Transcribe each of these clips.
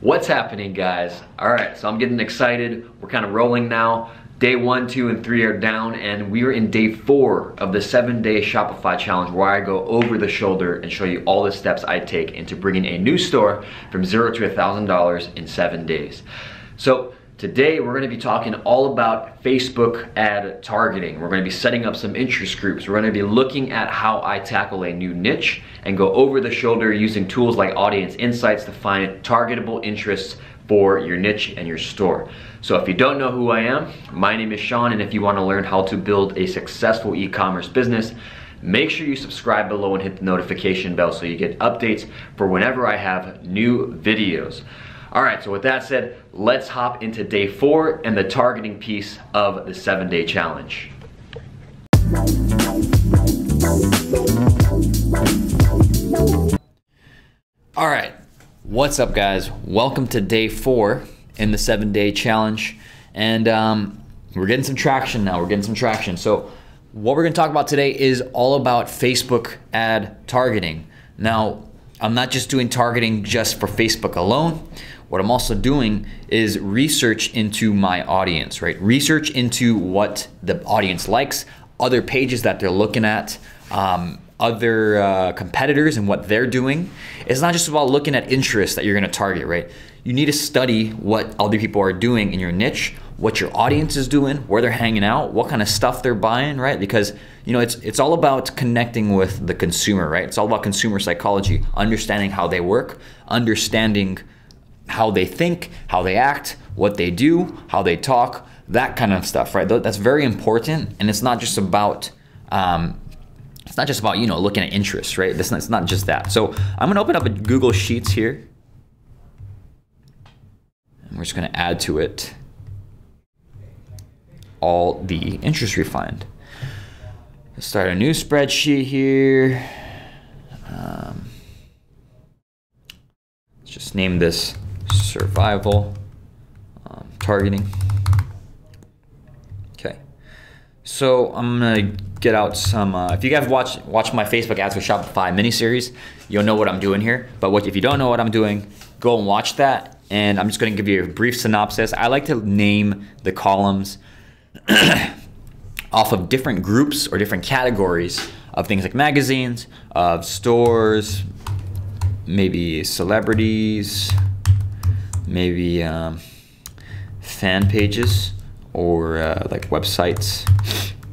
What's happening, guys? All right, so I'm getting excited. We're kind of rolling now. Day 1, 2, and 3 are down, and we are in day 4 of the 7-day Shopify challenge, where I go over the shoulder and show you all the steps I take into bringing a new store from $0 to $1,000 in 7 days. So today we're going to be talking all about Facebook ad targeting. We're going to be setting up some interest groups. We're going to be looking at how I tackle a new niche and go over the shoulder using tools like audience insights to find targetable interests for your niche and your store. So if you don't know who I am, my name is Sean, and if you want to learn how to build a successful e-commerce business, make sure you subscribe below and hit the notification bell so you get updates for whenever I have new videos. All right, so with that said, let's hop into day 4 and the targeting piece of the 7-day challenge. All right, what's up, guys? Welcome to day 4 in the 7-day challenge. And we're getting some traction now, So what we're gonna talk about today is all about Facebook ad targeting. Now, I'm not just doing targeting just for Facebook alone. What I'm also doing is research into my audience, right? Research into what the audience likes, other pages that they're looking at, other competitors and what they're doing. It's not just about looking at interests that you're gonna target, right? You need to study what other people are doing in your niche, what your audience is doing, where they're hanging out, what kind of stuff they're buying, right? Because you know it's all about connecting with the consumer, right? It's all about consumer psychology, understanding how they work, understanding how they think, how they act, what they do, how they talk, that kind of stuff, right? That's very important, and it's not just about you know, looking at interests, right? It's not just that. So I'm gonna open up a Google Sheets here, and we're just gonna add to it all the interests we find. Let's start a new spreadsheet here. Let's just name this survival targeting. Okay, so I'm gonna get out some. If you guys watch my Facebook ads for Shopify mini-series, you'll know what I'm doing here. But if you don't know what I'm doing, go and watch that. And I'm just gonna give you a brief synopsis. I like to name the columns off of different groups or different categories of things like magazines, of stores, maybe celebrities, maybe fan pages, or like websites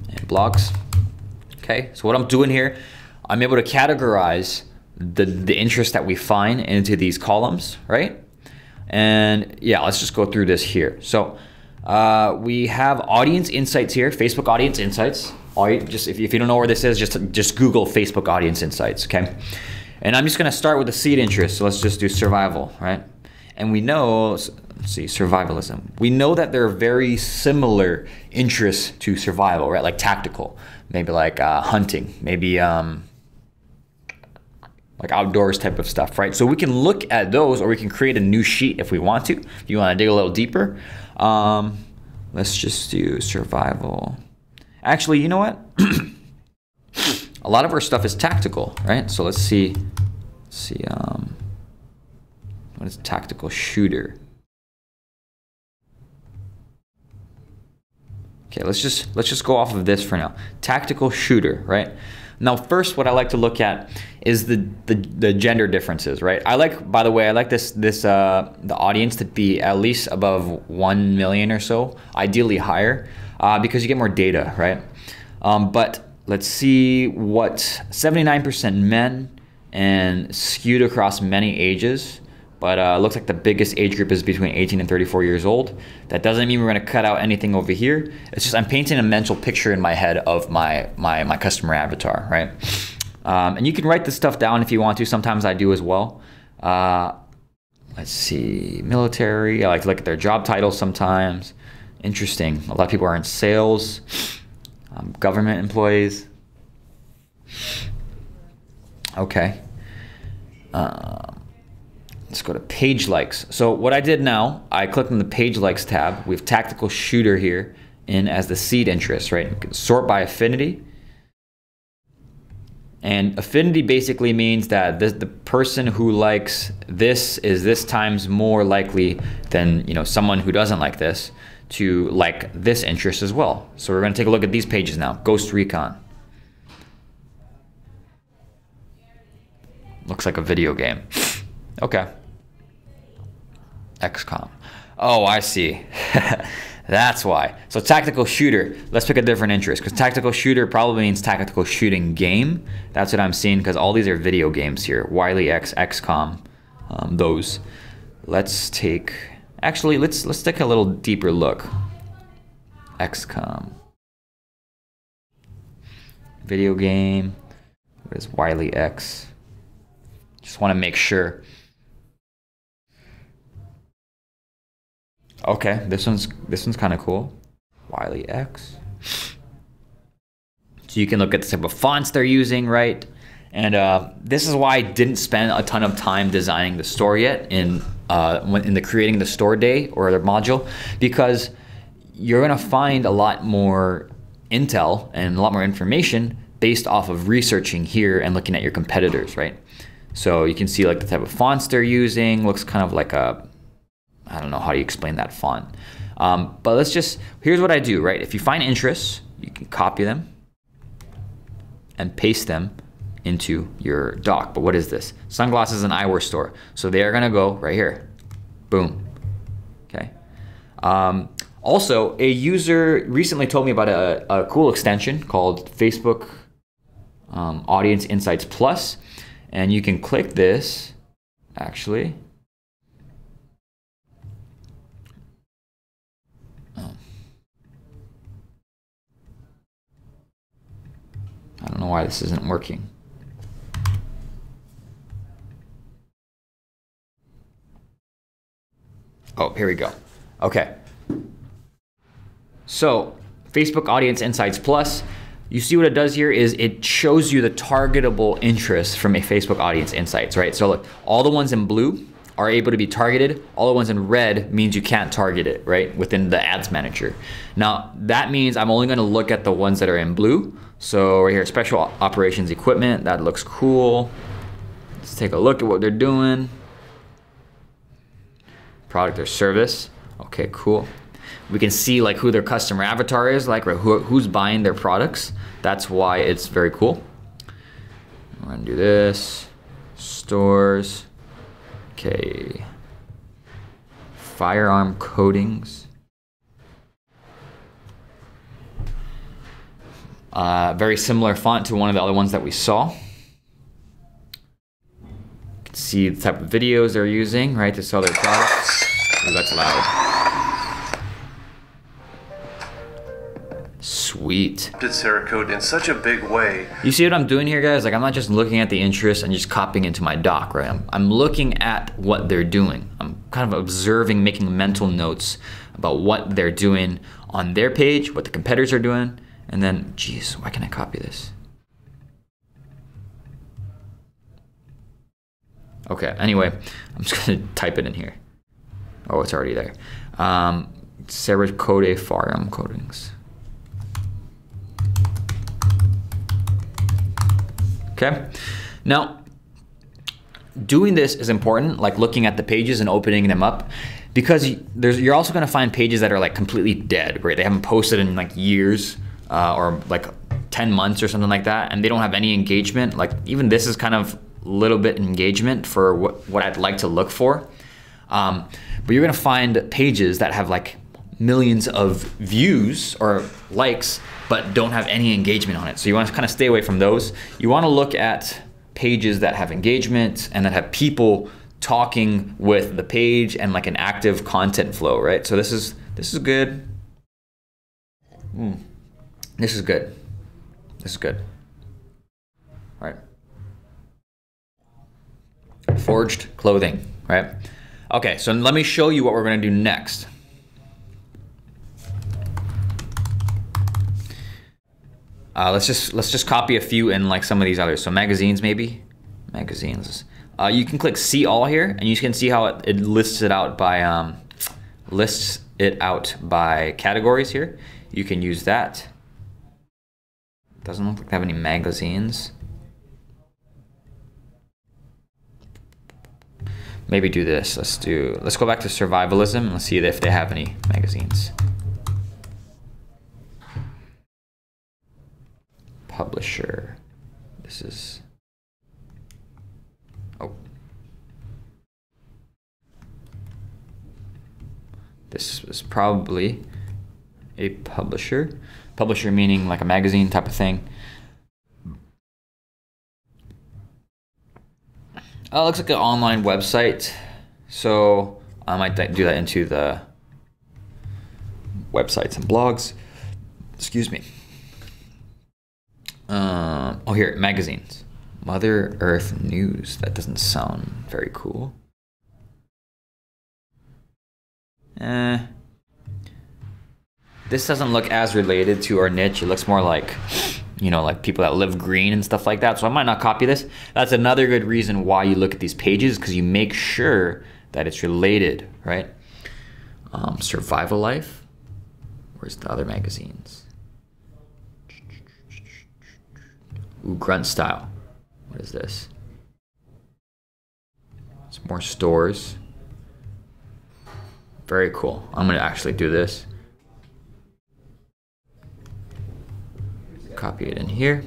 and blogs. Okay, so what I'm doing here, I'm able to categorize the interest that we find into these columns, right? And yeah, let's just go through this here. So we have audience insights here, Facebook audience insights. Just if you don't know where this is, just Google Facebook audience insights, okay? And I'm just gonna start with the seed interest. So let's just do survival, right? And we know, let's see, survivalism. We know that there are very similar interests to survival, right? Like tactical, maybe like hunting, maybe like outdoors type of stuff, right? So we can look at those, or we can create a new sheet if we want to. If you want to dig a little deeper, let's just do survival. Actually, you know what? A lot of our stuff is tactical, right? So let's see, what is tactical shooter? Okay, let's just go off of this for now. Tactical shooter, right? Now, first, what I like to look at is the gender differences, right? By the way, I like the audience to be at least above 1 million or so, ideally higher, because you get more data, right? But let's see what 79% men and skewed across many ages. But it looks like the biggest age group is between 18 and 34 years old. That doesn't mean we're gonna cut out anything over here. It's just I'm painting a mental picture in my head of my customer avatar, right? And you can write this stuff down if you want to. Sometimes I do as well. Let's see, military. I like to look at their job titles sometimes. Interesting. A lot of people are in sales, government employees. Okay. Let's go to page likes. So what I did now, I clicked on the page likes tab. We have tactical shooter here in as the seed interest, right? You can sort by affinity. And affinity basically means that the person who likes this is this times more likely than, you know, someone who doesn't like this to like this interest as well. So we're going to take a look at these pages now. Ghost Recon. Looks like a video game. Okay. XCOM. Oh, I see. That's why. So tactical shooter. Let's pick a different interest, because tactical shooter probably means tactical shooting game. That's what I'm seeing, because all these are video games here. Wily X, XCOM, those. Let's take. Actually, let's take a little deeper look. XCOM. Video game. What is Wily X? Just want to make sure. Okay, this one's kind of cool. Wily X. So you can look at the type of fonts they're using, right? And this is why I didn't spend a ton of time designing the store yet in the creating the store day or the module, because you're gonna find a lot more intel and a lot more information based off of researching here and looking at your competitors, right? So you can see like the type of fonts they're using. Looks kind of like a, I don't know how do you explain that font. But here's what I do, right? If you find interests, you can copy them and paste them into your doc. But what is this? Sunglasses and eyewear store. So they are gonna go right here. Boom, okay. Also, a user recently told me about a cool extension called Facebook Audience Insights Plus. And you can click this, actually. Oh. I don't know why this isn't working. Oh, here we go. Okay. So, Facebook Audience Insights Plus, you see what it does here is it shows you the targetable interests from a Facebook Audience Insights, right? So look, all the ones in blue are able to be targeted. All the ones in red means you can't target it, right? Within the ads manager. Now, that means I'm only gonna look at the ones that are in blue. So right here, special operations equipment, that looks cool. Let's take a look at what they're doing. Product or service, okay, cool. We can see like who their customer avatar is, like who's buying their products. That's why it's very cool. We're gonna do this. Stores. Okay. Firearm coatings. Very similar font to one of the other ones that we saw. You can see the type of videos they're using, right, to sell their products. Ooh, that's loud. Sweet. Cerakote in such a big way. You see what I'm doing here, guys? Like, I'm not just looking at the interest and just copying into my doc, right? I'm looking at what they're doing. I'm kind of observing, making mental notes about what they're doing on their page, what the competitors are doing, and then, geez, why can't I copy this? Okay, anyway, I'm just gonna type it in here. Oh, it's already there. Cerakote firearm coatings. Okay, now doing this is important, like looking at the pages and opening them up, because you're also gonna find pages that are like completely dead, right? They haven't posted in like years or like 10 months or something like that, and they don't have any engagement. Like even this is kind of a little bit engagement for what I'd like to look for. But you're gonna find pages that have like millions of views or likes, but don't have any engagement on it. So you want to kind of stay away from those. You want to look at pages that have engagement and that have people talking with the page and like an active content flow, right? So this is good. This is good. This is good. All right. Forged clothing, right? Okay, so let me show you what we're gonna do next. Let's just copy a few in like some of these others. So magazines, maybe magazines. You can click see all here, and you can see how it lists it out by categories here. You can use that. Doesn't look like they have any magazines. maybe do this. Let's go back to survivalism and let's see if they have any magazines. Publisher. This is, oh. This is probably a publisher. Publisher meaning like a magazine type of thing. Oh, it looks like an online website. So I might do that into the websites and blogs. Excuse me. Oh, here, magazines. Mother Earth News. That doesn't sound very cool. This doesn't look as related to our niche. It looks more like, you know, like people that live green and stuff like that. So I might not copy this. That's another good reason why you look at these pages, because you make sure that it's related, right? Survival Life. Where's the other magazines? Ooh, Grunt Style. What is this? It's more stores. Very cool. I'm gonna actually do this. Copy it in here.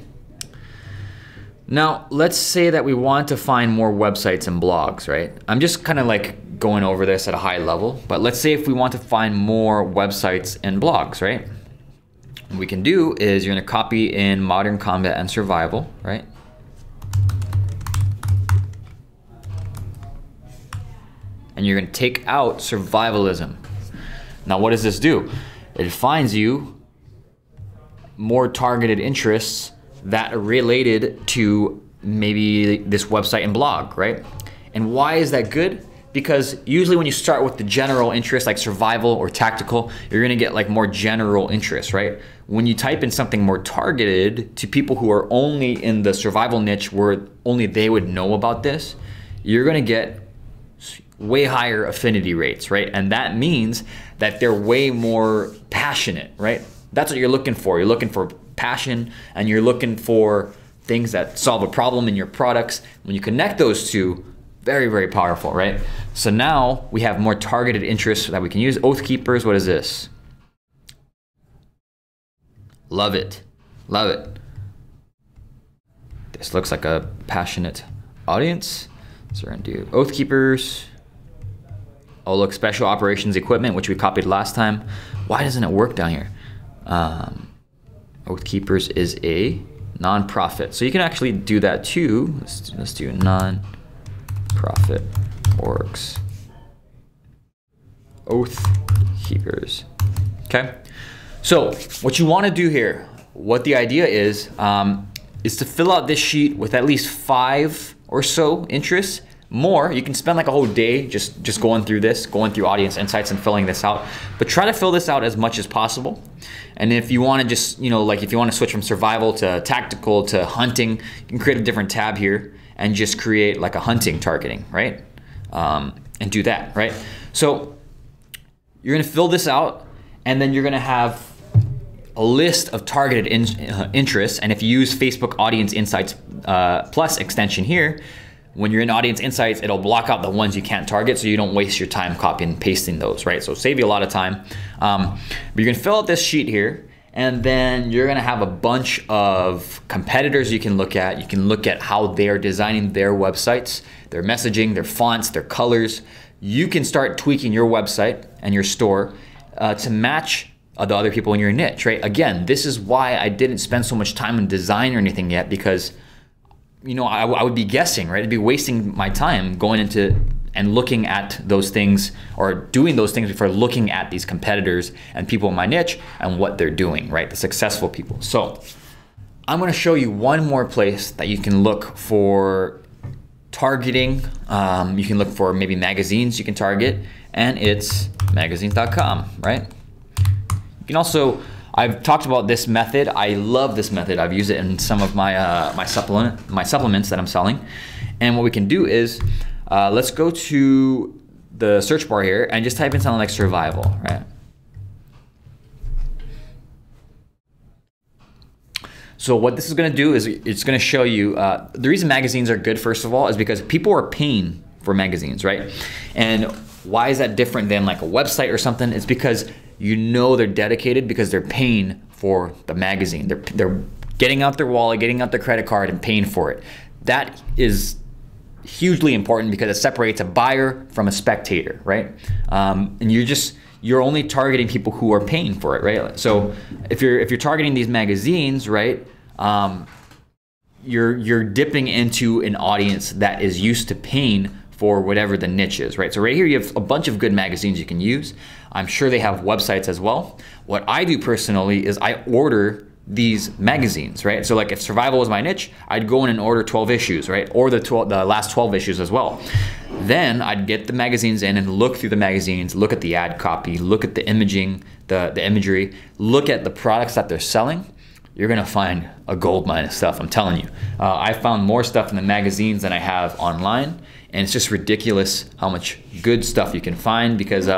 Now, let's say that we want to find more websites and blogs, right? I'm just kind of like going over this at a high level, but let's say if we want to find more websites and blogs, right? What we can do is you're gonna copy in Modern Combat and Survival, right? And you're gonna take out survivalism. Now, what does this do? It finds you more targeted interests that are related to maybe this website and blog, right? And why is that good? Because usually when you start with the general interest like survival or tactical, you're gonna get like more general interest, right? When you type in something more targeted to people who are only in the survival niche where only they would know about this, you're gonna get way higher affinity rates, right? And that means that they're way more passionate, right? That's what you're looking for. You're looking for passion and you're looking for things that solve a problem in your products. When you connect those two, very, very powerful, right? So now we have more targeted interests that we can use. Oath Keepers, what is this? Love it, love it. This looks like a passionate audience. So we're gonna do Oath Keepers. Oh look, Special Operations Equipment, which we copied last time. Why doesn't it work down here? Oath Keepers is a non-profit. So you can actually do that too. Let's do non-profit orgs. Oath Keepers. Okay. So what you want to do here, what the idea is to fill out this sheet with at least 5 or so interests. More, you can spend like a whole day just going through this, going through audience insights and filling this out. But try to fill this out as much as possible. And if you want to just, you know, like if you want to switch from survival to tactical to hunting, you can create a different tab here and just create like a hunting targeting, right? And do that, right? So you're gonna fill this out and then you're gonna have a list of targeted interests. And if you use Facebook Audience Insights Plus extension here, when you're in Audience Insights, it'll block out the ones you can't target so you don't waste your time copying and pasting those, right? So save you a lot of time. But you're gonna fill out this sheet here and then you're gonna have a bunch of competitors you can look at. You can look at how they are designing their websites, their messaging, their fonts, their colors. You can start tweaking your website and your store to match the other people in your niche, right? Again, this is why I didn't spend so much time on design or anything yet, because you know, I would be guessing, right? I'd be wasting my time going into and looking at those things or doing those things before looking at these competitors and people in my niche and what they're doing, right? The successful people. So I'm gonna show you one more place that you can look for targeting. You can look for maybe magazines you can target, and it's magazines.com, right? You can also, I've talked about this method. I love this method. I've used it in some of my my supplements that I'm selling. And what we can do is, let's go to the search bar here and just type in something like survival, right? So what this is gonna do is it's gonna show you, the reason magazines are good, first of all, is because people are paying for magazines, right? And why is that different than like a website or something? It's because you know they're dedicated because they're paying for the magazine. They're getting out their wallet, getting out their credit card and paying for it. That is hugely important because it separates a buyer from a spectator, right? And you're only targeting people who are paying for it, right? So if you're targeting these magazines, right, you're dipping into an audience that is used to paying for whatever the niche is, right? So right here you have a bunch of good magazines you can use. I'm sure they have websites as well. What I do personally is I order these magazines, right? So like if survival was my niche, I'd go in and order 12 issues, right? Or the last 12 issues as well. Then I'd get the magazines in and look through the magazines, look at the ad copy, look at the imaging, the imagery, look at the products that they're selling. You're gonna find a gold mine of stuff, I'm telling you. I found more stuff in the magazines than I have online, and it's just ridiculous how much good stuff you can find because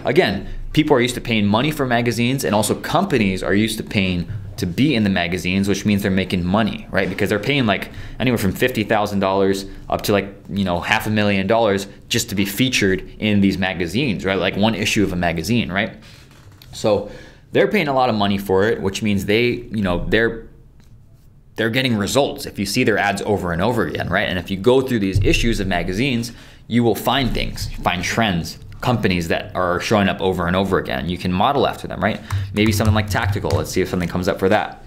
again, people are used to paying money for magazines, and also companies are used to paying to be in the magazines, which means they're making money, right? Because they're paying like anywhere from $50,000 up to like, $500,000 just to be featured in these magazines, right? Like one issue of a magazine, right? So they're paying a lot of money for it, which means they're getting results if you see their ads over and over again, right? And if you go through these issues of magazines, you will find things, find trends, companies that are showing up over and over again. You can model after them, right? Maybe something like tactical. Let's see if something comes up for that.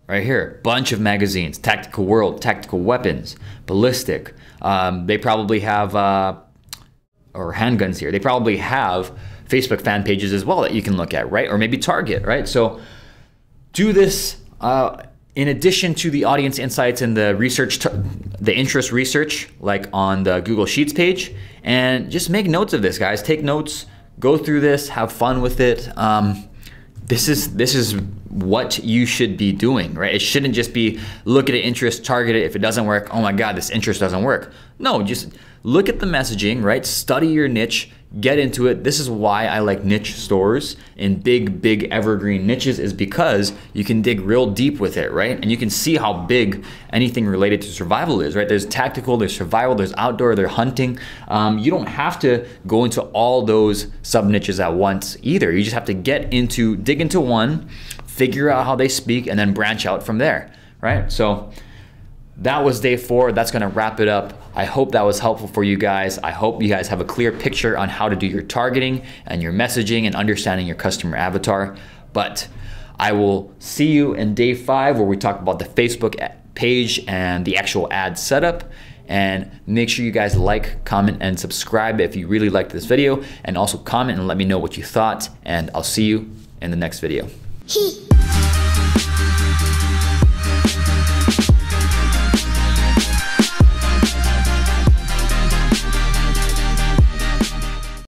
Right here, bunch of magazines, Tactical World, Tactical Weapons, Ballistic. They probably have, or handguns here. They probably have Facebook fan pages as well that you can look at, right? Or maybe Target, right? So do this in addition to the audience insights and the research, the interest research, like on the Google Sheets page, and just make notes of this, guys. Take notes, go through this, have fun with it. This is what you should be doing, right? It shouldn't just be look at an interest, target it. If it doesn't work, oh my God, this interest doesn't work. No, just look at the messaging, right? Study your niche, get into it. This is why I like niche stores and big evergreen niches, is because you can dig real deep with it, right? And you can see how big anything related to survival is, right? There's tactical, there's survival, there's outdoor, there's hunting. You don't have to go into all those sub niches at once either. You just have to dig into one, figure out how they speak, and then branch out from there, right? So that was day 4. That's gonna wrap it up. I hope that was helpful for you guys. I hope you guys have a clear picture on how to do your targeting and your messaging and understanding your customer avatar. But I will see you in day 5, where we talk about the Facebook page and the actual ad setup. And make sure you guys like, comment, and subscribe if you really liked this video. And also comment and let me know what you thought. And I'll see you in the next video.